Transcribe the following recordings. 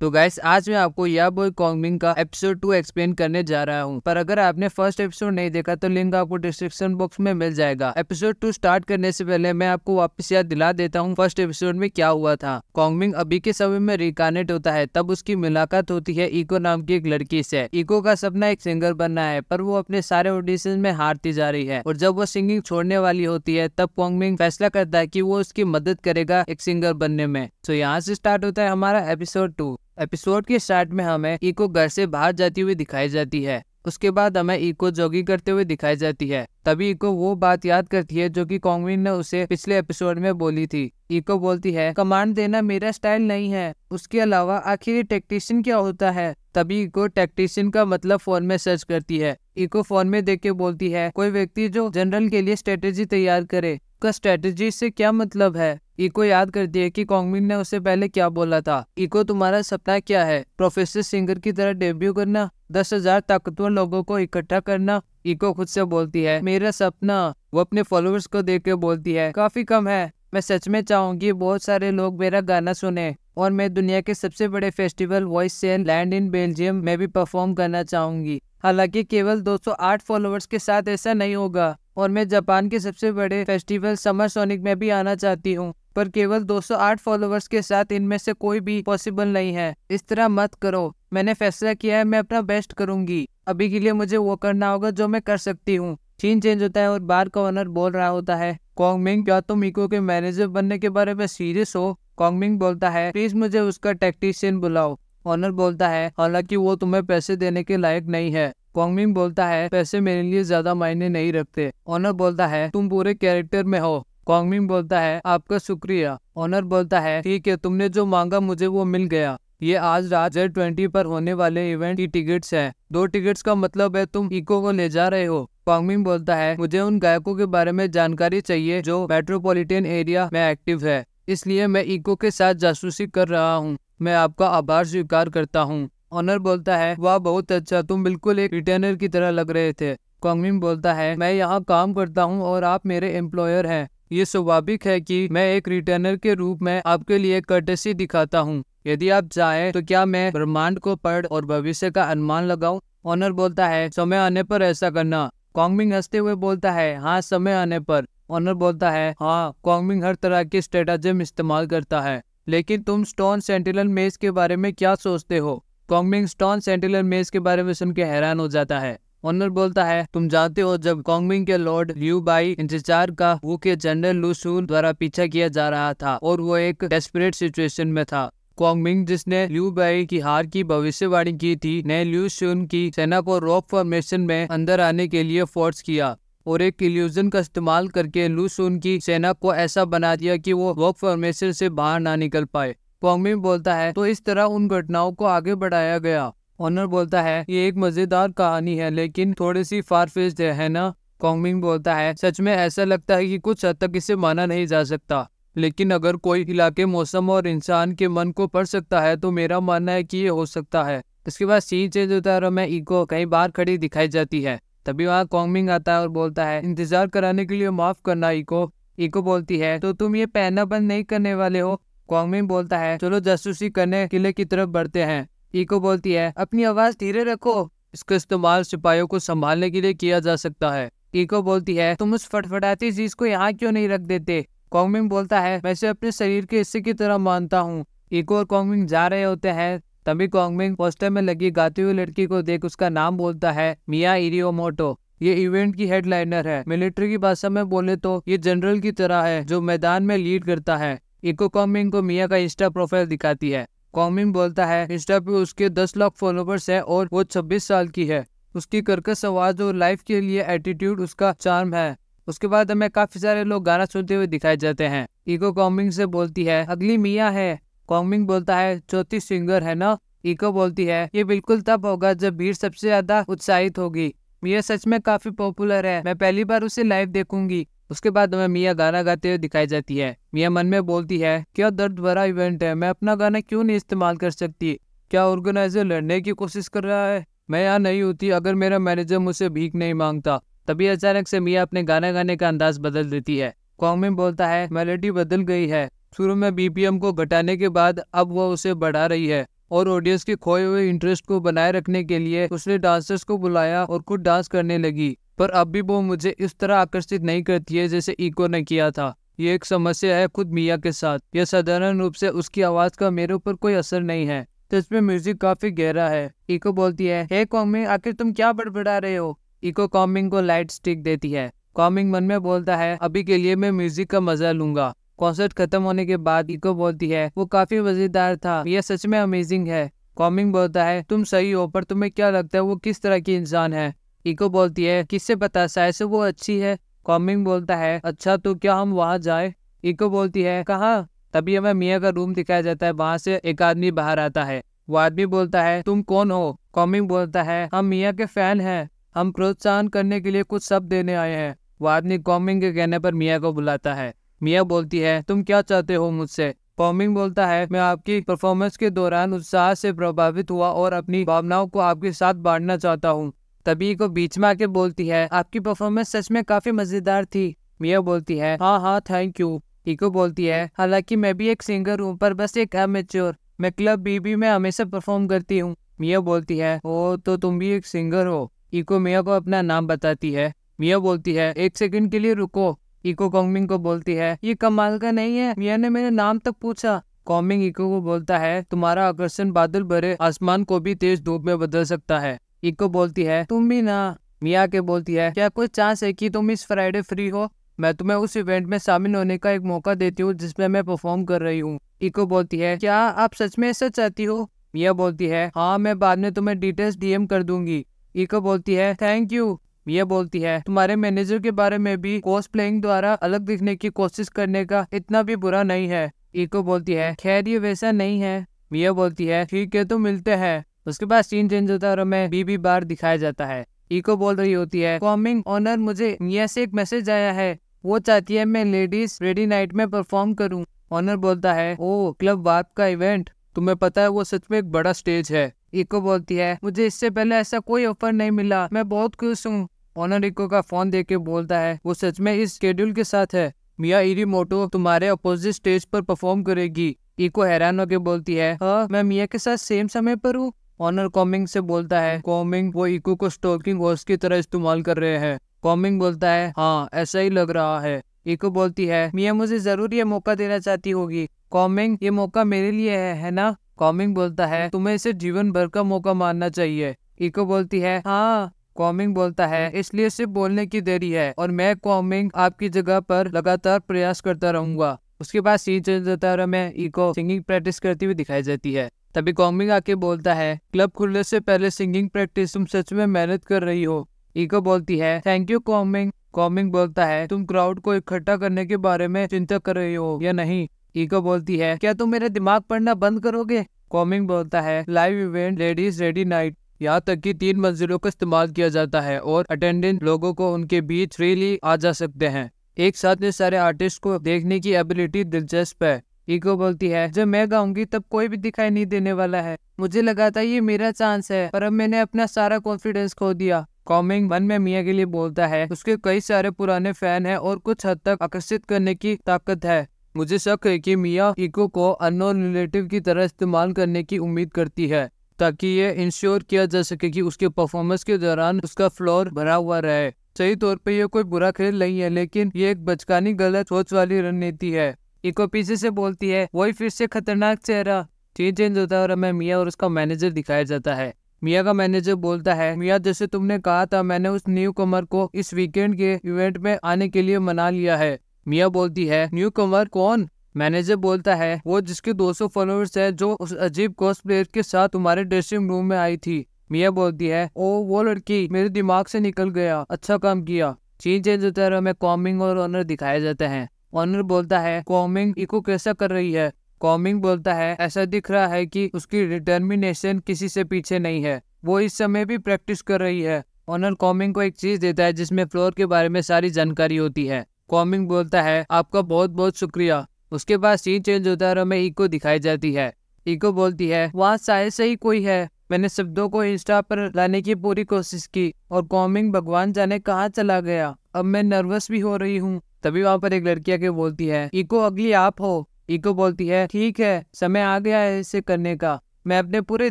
तो गाइस आज मैं आपको या बॉय कॉन्गमिंग का एपिसोड 2 एक्सप्लेन करने जा रहा हूं, पर अगर आपने फर्स्ट एपिसोड नहीं देखा तो लिंक आपको डिस्क्रिप्शन बॉक्स में मिल जाएगा। एपिसोड 2 स्टार्ट करने से पहले मैं आपको वापस याद दिला देता हूं फर्स्ट एपिसोड में क्या हुआ था। कॉन्गमिंग अभी के समय में रिकानेट होता है, तब उसकी मुलाकात होती है इको नाम की एक लड़की से। इको का सपना एक सिंगर बनना है, पर वो अपने सारे ऑडिशन में हारती जा रही है और जब वो सिंगिंग छोड़ने वाली होती है तब कॉन्गमिंग फैसला करता है कि वो उसकी मदद करेगा एक सिंगर बनने में। तो यहाँ से स्टार्ट होता है हमारा एपिसोड 2। एपिसोड के स्टार्ट में हमें इको घर से बाहर जाती हुई दिखाई जाती है। उसके बाद हमें इको जॉगिंग करते हुए दिखाई जाती है। तभी इको वो बात याद करती है जो कि कॉन्गमिंग ने उसे पिछले एपिसोड में बोली थी। इको बोलती है, कमांड देना मेरा स्टाइल नहीं है, उसके अलावा आखिर ये टेक्नीशियन क्या होता है। तभी इको टेक्नीशियन का मतलब फोन में सर्च करती है। इको फोन में देख के बोलती है, कोई व्यक्ति जो जनरल के लिए स्ट्रेटेजी तैयार करे। का स्ट्रेटेजी से क्या मतलब है। इको याद करती है कि कॉन्गमिंग ने उसे पहले क्या बोला था। इको, तुम्हारा सपना क्या है? प्रोफेसर सिंगर की तरह डेब्यू करना, 10,000 ताकतवर लोगों को इकट्ठा करना। इको खुद से बोलती है, मेरा सपना। वो अपने फॉलोअर्स को देख के बोलती है, काफी कम है। मैं सच में चाहूंगी बहुत सारे लोग मेरा गाना सुने और मैं दुनिया के सबसे बड़े festival voice and land in Belgium में भी परफॉर्म करना चाहूंगी। हालांकि केवल 208 फॉलोअर्स के साथ ऐसा नहीं होगा और मैं जापान के सबसे बड़े फेस्टिवल समर सोनिक में भी आना चाहती हूँ, पर केवल 208 फॉलोअर्स के साथ इनमें से कोई भी पॉसिबल नहीं है। इस तरह मत करो, मैंने फैसला किया है, मैं अपना बेस्ट करूंगी। अभी के लिए मुझे वो करना होगा जो मैं कर सकती हूँ। सीन चेंज होता है और बार का ओनर बोल रहा होता है, कॉन्गमिंग क्या तुम इको के मैनेजर बनने के बारे में सीरियस हो? कॉन्गमिंग बोलता है, प्लीज मुझे उसका टेक्नीशियन बुलाओ। ऑनर बोलता है, हालांकि वो तुम्हें पैसे देने के लायक नहीं है। कॉन्गमिंग बोलता है, पैसे मेरे लिए ज्यादा मायने नहीं रखते। ऑनर बोलता है, तुम पूरे कैरेक्टर में हो। कॉन्गमिंग बोलता है, आपका शुक्रिया। ऑनर बोलता है, ठीक है, तुमने जो मांगा मुझे वो मिल गया। ये आज रात Z20 पर होने वाले इवेंट की टिकट्स हैं। 2 टिकट्स का मतलब है तुम इको को ले जा रहे हो। कॉन्गमिंग बोलता है, मुझे उन गायकों के बारे में जानकारी चाहिए जो मेट्रोपॉलिटन एरिया में एक्टिव है, इसलिए मैं इको के साथ जासूसी कर रहा हूँ। मैं आपका आभार स्वीकार करता हूँ। ऑनर बोलता है, वाह बहुत अच्छा, तुम बिल्कुल एक रिटर्नर की तरह लग रहे थे। कॉन्गमिंग बोलता है, मैं यहाँ काम करता हूँ और आप मेरे एम्प्लॉयर हैं। ये स्वाभाविक है कि मैं एक रिटर्नर के रूप में आपके लिए कर्टेसी दिखाता हूँ। यदि आप चाहें तो क्या मैं ब्रह्मांड को पढ़ और भविष्य का अनुमान लगाऊं? ऑनर बोलता है, समय आने पर ऐसा करना। कॉन्गमिंग हंसते हुए बोलता है, हाँ समय आने पर। ऑनर बोलता है, हाँ। कॉन्गमिंग हर तरह की स्ट्रेटजम इस्तेमाल करता है, लेकिन तुम स्टोन सेंटिनल मेज के बारे में क्या सोचते हो? कॉन्गमिंग स्टोन सेंटिनल मेज के बारे में सुन के हैरान हो जाता है। ऑनर बोलता है, तुम जानते हो जब कॉन्गमिंग के लॉर्ड लियू बाई इंतजार का वो के जनरल लू शून द्वारा पीछा किया जा रहा था और वो एक डेस्परेट सिचुएशन में था। कॉन्गमिंग जिसने लियू बाई की हार की भविष्यवाणी की थी ने लियू शून की सेना को रॉक फॉर्मेशन में अंदर आने के लिए फोर्स किया और एक इल्यूजन का इस्तेमाल करके लू शून की सेना को ऐसा बना दिया कि वो रॉक फॉर्मेशन से बाहर ना निकल पाए। कॉन्गमिंग बोलता है, तो इस तरह उन घटनाओं को आगे बढ़ाया गया। ऑनर बोलता है, ये एक मजेदार कहानी है लेकिन थोड़ी सी फारफेच्ड है ना? कॉन्गमिंग बोलता है, सच में ऐसा लगता है कि कुछ हद तक इसे माना नहीं जा सकता, लेकिन अगर कोई इलाके, मौसम और इंसान के मन को पढ़ सकता है तो मेरा मानना है कि ये हो सकता है। इसके बाद सीन चेंज होता है और हमें इको कहीं बाहर खड़ी दिखाई जाती है। तभी वहाँ कॉन्गमिंग आता है और बोलता है, इंतजार कराने के लिए माफ करना इको। इको बोलती है, तो तुम ये पहनना बंद नहीं करने वाले हो? कॉन्गमिंग बोलता है, चलो जासूसी करने किले की तरफ बढ़ते हैं। इको बोलती है, अपनी आवाज धीरे रखो, इसका इस्तेमाल सिपाहियों को संभालने के लिए किया जा सकता है। इको बोलती है, तुम उस फटफटाती चीज को यहाँ क्यों नहीं रख देते? कॉन्गमिंग बोलता है, मैं इसे अपने शरीर के हिस्से की तरह मानता हूँ। इको और कॉन्गमिंग जा रहे होते हैं, तभी कॉन्गमिंग पोस्टर में लगी गाती हुई लड़की को देख उसका नाम बोलता है, मिया इरियोमोटो। ये इवेंट की हेडलाइनर है। मिलिट्री की भाषा में बोले तो ये जनरल की तरह है जो मैदान में लीड करता है। इको कॉन्गमिंग को मिया का इंस्टा प्रोफाइल दिखाती है। कॉन्गमिंग बोलता है, इंस्टा पे उसके 10 लाख फॉलोवर्स है और वो 26 साल की है। उसकी कर्कश आवाज और लाइफ के लिए एटीट्यूड उसका चार्म है। उसके बाद हमें काफी सारे लोग गाना सुनते हुए दिखाई जाते हैं। इको कॉन्गमिंग से बोलती है, अगली मिया है। कॉन्गमिंग बोलता है, चौथी सिंगर है ना? इको बोलती है, ये बिल्कुल तब होगा जब भीड़ सबसे ज्यादा उत्साहित होगी। मिया सच में काफी पॉपुलर है, मैं पहली बार उसे लाइव देखूंगी। उसके बाद हमें मिया गाना गाते हुए दिखाई जाती है। मिया मन में बोलती है, क्या दर्द भरा इवेंट है, मैं अपना गाना क्यों नहीं इस्तेमाल कर सकती? क्या ऑर्गेनाइजर लड़ने की कोशिश कर रहा है? मैं यहाँ नहीं होती अगर मेरा मैनेजर मुझसे भीख नहीं मांगता। तभी अचानक से मिया अपने गाना गाने का अंदाज बदल देती है। कॉन्गमिंग बोलता है, मेलोडी बदल गई है। शुरू में BPM को घटाने के बाद अब वो उसे बढ़ा रही है और ऑडियंस के खोए हुए इंटरेस्ट को बनाए रखने के लिए उसने डांसर्स को बुलाया और खुद डांस करने लगी। पर अब भी वो मुझे इस तरह आकर्षित नहीं करती है जैसे इको ने किया था। ये एक समस्या है खुद मिया के साथ। यह साधारण रूप से उसकी आवाज का मेरे ऊपर कोई असर नहीं है, तो इसमें म्यूजिक काफी गहरा है। इको बोलती है, हे कॉमिंग, आखिर तुम क्या बड़बड़ा रहे हो? इको कॉमिंग को लाइट स्टिक देती है। कॉमिंग मन में बोलता है, अभी के लिए मैं म्यूजिक का मजा लूंगा। कॉन्सर्ट खत्म होने के बाद इको बोलती है, वो काफी मजेदार था, यह सच में अमेजिंग है। कॉमिंग बोलता है, तुम सही हो, पर तुम्हें क्या लगता है वो किस तरह की इंसान है? इको बोलती है, किससे पता, शायद से वो अच्छी है। कॉमिंग बोलता है, अच्छा तो क्या हम वहाँ जाए? इको बोलती है, कहाँ? तभी हमें मिया का रूम दिखाया जाता है। वहाँ से एक आदमी बाहर आता है। वो आदमी बोलता है, तुम कौन हो? कॉमिंग बोलता है, हम मिया के फैन हैं, हम प्रोत्साहन करने के लिए कुछ शब्द देने आए हैं। वो आदमी कॉमिंग के कहने पर मिया को बुलाता है। मिया बोलती है, तुम क्या चाहते हो मुझसे? कॉमिंग बोलता है, मैं आपकी परफॉर्मेंस के दौरान उत्साह से प्रभावित हुआ और अपनी भावनाओं को आपके साथ बांटना चाहता हूँ। तभी को बीच में आके बोलती है, आपकी परफॉर्मेंस सच में काफी मजेदार थी। मिया बोलती है, हाँ हाँ थैंक यू। इको बोलती है, हालांकि मैं भी एक सिंगर हूँ, पर बस एक अमेच्योर। मैं क्लब बीबी में हमेशा परफॉर्म करती हूँ। मिया बोलती है, ओ तो तुम भी एक सिंगर हो? इको मिया को अपना नाम बताती है। मिया बोलती है, एक सेकंड के लिए रुको। इको कॉमिंग को बोलती है, ये कमाल का नहीं है, मिया ने मेरे नाम तक पूछा। कॉमिंग इको को बोलता है, तुम्हारा आकर्षण बादल भरे आसमान को भी तेज धूप में बदल सकता है। इको बोलती है, तुम भी ना। मिया के बोलती है, क्या कोई चांस है कि तुम इस फ्राइडे फ्री हो? मैं तुम्हें उस इवेंट में शामिल होने का एक मौका देती हूँ जिसमें मैं परफॉर्म कर रही हूँ। इको बोलती है, क्या आप सच में ऐसा चाहती हो? मिया बोलती है, हाँ, मैं बाद में तुम्हें डिटेल्स डीएम कर दूंगी। इको बोलती है, थैंक यू। मिया बोलती है, तुम्हारे मैनेजर के बारे में भी कॉस्प्लेइंग द्वारा अलग दिखने की कोशिश करने का इतना भी बुरा नहीं है। इको बोलती है, खैर ये वैसा नहीं है। मिया बोलती है, ठीक है तो मिलते हैं। उसके बाद सीन चेंज होता है और हमें बीबी बार दिखाया जाता है। इको बोल रही होती है, कॉमिंग ऑनर, मुझे मिया से एक मैसेज आया है, वो चाहती है मैं लेडीज रेडी नाइट में परफॉर्म करूं। ऑनर बोलता है, ओ क्लब वार्प का इवेंट, तुम्हें पता है वो सच में एक बड़ा स्टेज है। इको बोलती है, मुझे इससे पहले ऐसा कोई ऑफर नहीं मिला, मैं बहुत खुश हूँ। ऑनर इको का फोन देख के बोलता है, वो सच में इस शेड्यूल के साथ है, मिया इरीमोटो तुम्हारे अपोजिट स्टेज पर परफॉर्म करेगी। इको हैरान होकर बोलती है, हाँ मैं मिया के साथ सेम समय पर हूँ। ऑनर कॉमिंग से बोलता है, कॉमिंग वो इको को स्टॉकिंग हॉर्स की तरह इस्तेमाल कर रहे हैं। कॉमिंग बोलता है, हाँ ऐसा ही लग रहा है। इको बोलती है, मिया मुझे जरूर ये मौका देना चाहती होगी। कॉमिंग, ये मौका मेरे लिए है ना? कॉमिंग बोलता है, तुम्हें इसे जीवन भर का मौका मानना चाहिए। इको बोलती है, हाँ। कॉमिंग बोलता है, इसलिए सिर्फ बोलने की देरी है और मैं कॉमिंग आपकी जगह पर लगातार प्रयास करता रहूंगा। उसके बाद सीन चेंज होता है और हमें इको सिंगिंग प्रैक्टिस करती हुई दिखाई जाती है। तभी कॉमिंग आके बोलता है, क्लब खुलने से पहले सिंगिंग प्रैक्टिस, तुम सच में मेहनत कर रही हो। इको बोलती है, थैंक यू कॉमिंग। कॉमिंग बोलता है, तुम क्राउड को इकट्ठा करने के बारे में चिंता कर रही हो या नहीं? इको बोलती है, क्या तुम मेरे दिमाग पढ़ना बंद करोगे? कॉमिंग बोलता है, live event ladies ready night, यहाँ तक कि 3 मंजिलों का इस्तेमाल किया जाता है और अटेंडेंट लोगों को उनके बीच फ्रीली आ जा सकते हैं। एक साथ ये सारे आर्टिस्ट को देखने की एबिलिटी दिलचस्प है। इको बोलती है, जब मैं गाऊंगी तब कोई भी दिखाई नहीं देने वाला है, मुझे लगा था ये मेरा चांस है, पर अब मैंने अपना सारा कॉन्फिडेंस खो दिया। कॉमिंग मन में मिया के लिए बोलता है, उसके कई सारे पुराने फैन हैं और कुछ हद तक आकर्षित करने की ताकत है। मुझे शक है कि मिया इको को अननोन रिलेटिव की तरह इस्तेमाल करने की उम्मीद करती है ताकि ये इंश्योर किया जा सके कि उसके परफॉर्मेंस के दौरान उसका फ्लोर भरा हुआ रहे। सही तौर पे ये कोई बुरा खेल नहीं है, लेकिन ये एक बचकानी गलत सोच वाली रणनीति है। इको पीछे से बोलती है, वही फिर से खतरनाक चेहरा। चीज चेंज होता है और हमें मिया और उसका मैनेजर दिखाया जाता है। मिया का मैनेजर बोलता है, मिया जैसे तुमने कहा था, मैंने उस न्यू कमर को इस वीकेंड के इवेंट में आने के लिए मना लिया है। मिया बोलती है, न्यू कमर कौन? मैनेजर बोलता है, वो जिसके 200 फॉलोअर्स है, जो उस अजीब कॉस्प्लेयर के साथ तुम्हारे ड्रेसिंग रूम में आई थी। मिया बोलती है, ओ वो लड़की, मेरे दिमाग से निकल गया, अच्छा काम किया। चीज चेंज होता है, हमें कॉमिंग और ऑनर दिखाए जाते हैं। ऑनर बोलता है, कॉमिंग इको कैसा कर रही है? कॉमिंग बोलता है, ऐसा दिख रहा है कि उसकी डिटर्मिनेशन किसी से पीछे नहीं है, वो इस समय भी प्रैक्टिस कर रही है। ऑनर कॉमिंग को एक चीज देता है जिसमें फ्लोर के बारे में सारी जानकारी होती है। कॉमिंग बोलता है, आपका बहुत बहुत शुक्रिया। उसके बाद सीन चेंज होता है और हमें इको दिखाई जाती है। इको बोलती है, वहाँ शायद से ही कोई है, मैंने शब्दों को इंस्टा पर लाने की पूरी कोशिश की और कॉमिंग भगवान जाने कहाँ चला गया, अब मैं नर्वस भी हो रही हूँ। तभी वहाँ पर एक लड़की आके बोलती है, इको अगली आप हो। इको बोलती है, ठीक है, समय आ गया है इसे करने का। मैं अपने पूरे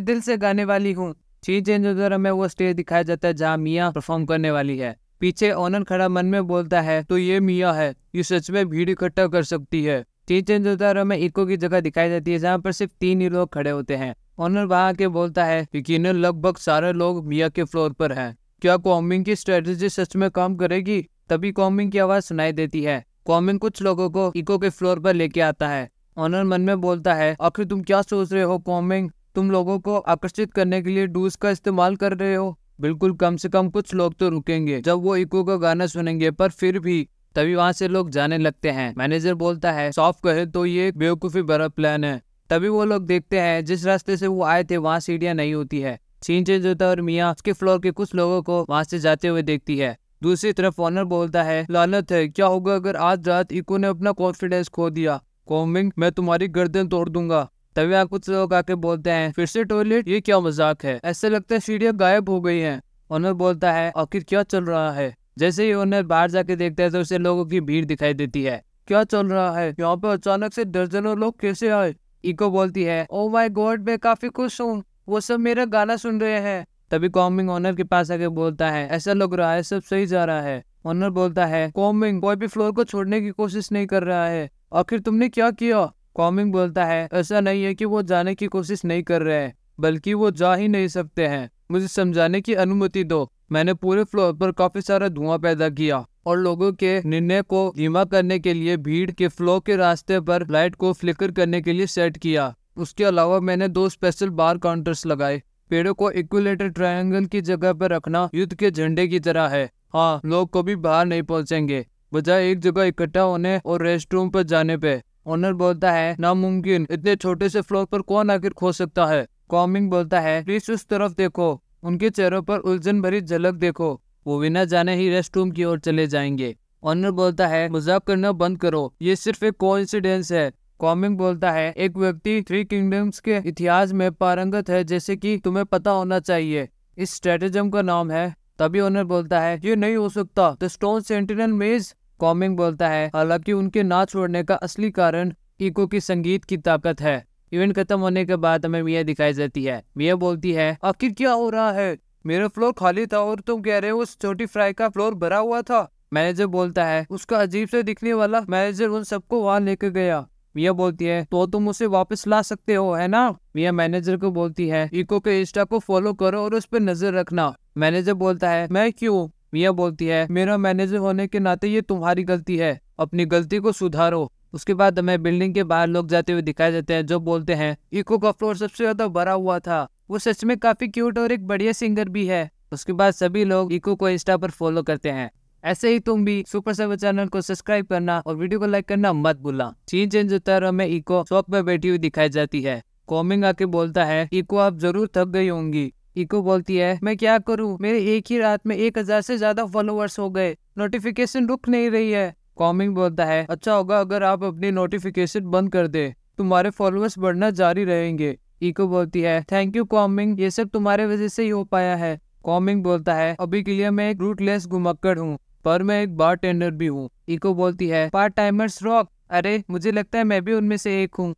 दिल से गाने वाली हूँ। सीन चेंज होता है, हमें वो स्टेज दिखाया जाता है जहाँ मिया परफॉर्म करने वाली है। पीछे ओनर खड़ा मन में बोलता है तो ये मिया है, ये सच में भीड़ इकट्ठा कर सकती है। सीन चेंज होता है, हमें इको की जगह दिखाई जाती है जहाँ पर सिर्फ 3 ही लोग खड़े होते हैं। ओनर वहाँ आके बोलता है यकीनन लगभग सारे लोग मिया के फ्लोर पर हैं। क्या कॉमिंग की स्ट्रेटेजी सच में काम करेगी? तभी कॉमिंग की आवाज सुनाई देती है। कॉमिंग कुछ लोगों को इको के फ्लोर पर लेके आता है। ओनर मन में बोलता है आखिर तुम क्या सोच रहे हो कॉमिंग? तुम लोगों को आकर्षित करने के लिए डूज का इस्तेमाल कर रहे हो? बिल्कुल, कम से कम कुछ लोग तो रुकेंगे जब वो इको का गाना सुनेंगे, पर फिर भी तभी वहां से लोग जाने लगते हैं। मैनेजर बोलता है साफ कहे तो ये एक बेवकूफी भरा प्लान है। तभी वो लोग देखते हैं जिस रास्ते से वो आए थे वहाँ सीढ़ियाँ नहीं होती है। सीन चेंज होता है और मिया उसके फ्लोर के कुछ लोगों को वहां से जाते हुए देखती है। दूसरी तरफ ओनर बोलता है लानत है, क्या होगा अगर आज रात इको ने अपना कॉन्फिडेंस खो दिया? कॉमिंग, मैं तुम्हारी गर्दन तोड़ दूंगा। तभी यहाँ कुछ लोग आके बोलते हैं फिर से टॉयलेट, ये क्या मजाक है? ऐसा लगता है सीढ़ियाँ गायब हो गई हैं। ओनर बोलता है आखिर क्या चल रहा है? जैसे ही ओनर बाहर जाके देखता है तो उसे लोगों की भीड़ दिखाई देती है। क्या चल रहा है यहाँ पे? अचानक से दर्जनों लोग कैसे आए? इको बोलती है ओ माय गॉड, मैं काफी खुश हूँ, वो सब मेरा गाना सुन रहे हैं। तभी कॉमिंग ओनर के पास आके बोलता है ऐसा लग रहा है सब सही जा रहा है। ओनर बोलता है कॉमिंग, कोई भी फ्लोर को छोड़ने की कोशिश नहीं कर रहा है, आखिर तुमने क्या किया? कॉमिंग बोलता है ऐसा नहीं है कि वो जाने की कोशिश नहीं कर रहे हैं, बल्कि वो जा ही नहीं सकते हैं। मुझे समझाने की अनुमति दो। मैंने पूरे फ्लोर पर काफी सारा धुआं पैदा किया और लोगों के निर्णय को धीमा करने के लिए भीड़ के फ्लो के रास्ते पर लाइट को फ्लिकर करने के लिए सेट किया। उसके अलावा मैंने 2 स्पेशल बार काउंटर्स लगाए। पेड़ों को इक्विलेटर ट्रायंगल की जगह पर रखना युद्ध के झंडे की तरह है। हाँ, लोग कभी बाहर नहीं पहुंचेंगे बजाय एक जगह इकट्ठा होने और रेस्ट रूम पर जाने पे। ओनर बोलता है नामुमकिन, इतने छोटे से फ्लोर पर कौन आखिर खो सकता है? कॉमिंग बोलता है प्लीज उस तरफ देखो, उनके चेहरों पर उलझन भरी झलक देखो, वो बिना जाने ही रेस्ट रूम की ओर चले जाएंगे। ओनर बोलता है मजाक करना बंद करो, ये सिर्फ एक कोइंसिडेंस है। कॉमिंग बोलता है एक व्यक्ति 3 किंगडम्स के इतिहास में पारंगत है, जैसे कि तुम्हें पता होना चाहिए। इस स्ट्रेटेजम का नाम है। तभी ओनर बोलता है ये नहीं हो सकता, द स्टोन सेंटिनल मेज। कॉमिंग बोलता है हालांकि उनके ना छोड़ने का असली कारण इको की संगीत की ताकत है। इवेंट खत्म होने के बाद हमें मिया दिखाई देती है। मिया बोलती है आखिर क्या हो रहा है? मेरा फ्लोर खाली था और तुम कह रहे हो उस छोटी फ्राई का फ्लोर भरा हुआ था। मैनेजर बोलता है उसका अजीब से दिखने वाला मैनेजर उन सबको वहां लेकर गया। मिया बोलती है तो तुम उसे वापस ला सकते हो, है ना? मिया मैनेजर को बोलती है इको के इंस्टा को फॉलो करो और उस पर नजर रखना। मैनेजर बोलता है मैं क्यों? मिया बोलती है मेरा मैनेजर होने के नाते ये तुम्हारी गलती है, अपनी गलती को सुधारो। उसके बाद हमें बिल्डिंग के बाहर लोग जाते हुए दिखाई देते हैं जो बोलते हैं इको का फ्लोर सबसे ज्यादा भरा हुआ था, वो सच में काफी क्यूट और एक बढ़िया सिंगर भी है। उसके बाद सभी लोग इको को इंस्टा पर फॉलो करते हैं। ऐसे ही तुम भी सुपर सेवर चैनल को सब्सक्राइब करना और वीडियो को लाइक करना मत भूलना। सीन चेंज होता है, हमें इको शॉप पे बैठी हुई दिखाई जाती है। कॉमिंग आके बोलता है इको आप जरूर थक गई होंगी। इको बोलती है मैं क्या करूं, मेरे एक ही रात में 1000 से ज्यादा फॉलोअर्स हो गए, नोटिफिकेशन रुक नहीं रही है। कॉमिंग बोलता है अच्छा होगा अगर आप अपनी नोटिफिकेशन बंद कर दे, तुम्हारे फॉलोअर्स बढ़ना जारी रहेंगे। इको बोलती है थैंक यू कॉमिंग, ये सब तुम्हारे वजह से ही हो पाया है। कॉमिंग बोलता है अभी के लिए मैं एक रूटलेस घुमक्कड़ हूँ, पर मैं एक बार टेंडर भी हूँ। इको बोलती है पार्ट टाइमर्स रॉक, अरे मुझे लगता है मैं भी उनमें से एक हूँ।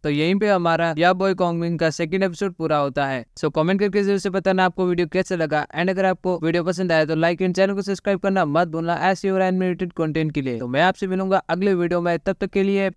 तो यहीं पे हमारा या बॉय कॉमिंग का सेकंड एपिसोड पूरा होता है। सो कमेंट करके जरूर से बताना आपको वीडियो कैसा लगा, एंड अगर आपको वीडियो पसंद आया तो लाइक एंड चैनल को सब्सक्राइब करना मत भूलना ऐसे और एनिमेटेड कंटेंट के लिए। तो मैं आपसे मिलूंगा अगले वीडियो में, तब तक के लिए